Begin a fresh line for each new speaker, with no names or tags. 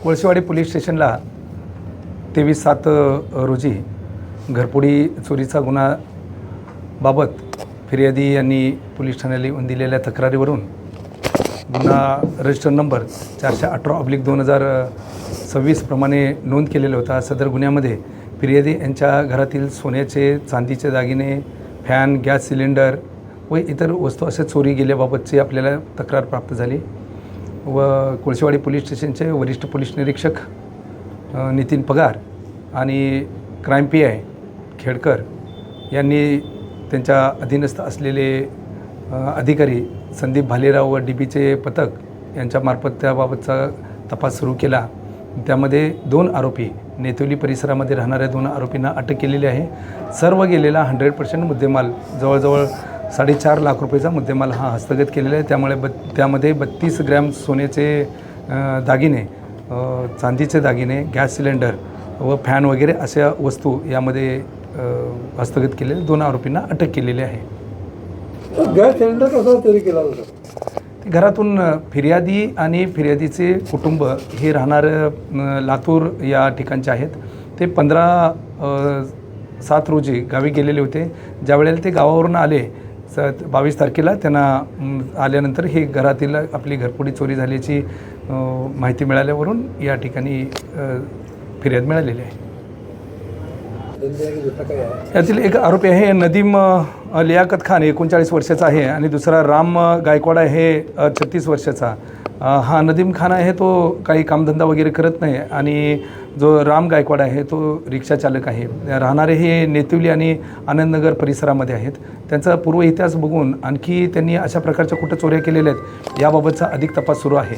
Kolsewadi police स्टेशनला 23/7 रोजी घरफोडी चोरीचा गुन्हाबाबत फिर्यादी यांनी पोलीस ठाण्याला येऊन दिलेल्या तक्रारीवरून गुन्हा रजिस्टर नंबर 418/2026 प्रमाणे नोंद केलेला होता। सदर गुन्ह्यामध्ये फिर्यादी यांच्या घरातील सोन्याचे चांदीचे दागिने, फॅन, गॅस सिलेंडर व इतर वस्तू अशा चोरी गेल्याबाबतची आपल्याला तक्रार प्राप्त झाली व कोळसेवाडी पोलीस स्टेशनचे वरिष्ठ पोलीस निरीक्षक नितीन पगार आणि क्राईम PI खेडकर यांनी त्यांच्या अधीनस्थ असलेले अधिकारी संदीप भालेराव व DBचे पथक यांच्यामार्फत त्याबाबतचा तपास सुरू केला। त्यामध्ये 2 आरोपी नेतोली परिसरामध्ये राहणाऱ्या 2 आरोपींना अटक केलेली आहे। सर्व गेलेला 100% मुद्देमाल जवळजवळ 4.5 लाख रुपयाचा मुद्देमाल हा हस्तगत केलेला आहे। त्यामध्ये 32 ग्रॅम सोन्याचे दागिने, चांदीचे दागिने, गॅस सिलेंडर व फॅन वगैरे अशा वस्तू यामध्ये हस्तगत केलेले 2 आरोपींना अटक केलेली आहे।
गॅस सिलेंडर कसा चोरी केला होता?
घरातून फिर्यादी आणि फिर्यादीचे कुटुंब हे राहणार लातूर या ठिकाणचे आहेत। ते 15/7 रोजी गावी गेलेले होते। ज्यावेळेला ते गावावरून आले 22 तारखेला त्यांना आल्यानंतर हे घरातील आपली घरफोडी चोरी झाल्याची माहिती मिळाल्यावरून या ठिकाणी फिर्याद मिळालेली आहे। यातील एक आरोपी आहे नदीम लियाकत खान 39 वर्षाचा आहे आणि दुसरा राम गायकवाड आहे 36 वर्षाचा। हा नदीम खान आहे तो काही कामधंदा वगैरे करत नाही आणि जो राम गायकवाड आहे तो रिक्षा चालक आहे। राहणारे हे नेतुली आणि आनंदनगर परिसरामध्ये आहेत। त्यांचा पूर्व इतिहास बघून आणखी त्यांनी अशा प्रकारच्या कुठं चोऱ्या केलेल्या आहेत याबाबतचा अधिक तपास सुरू आहे।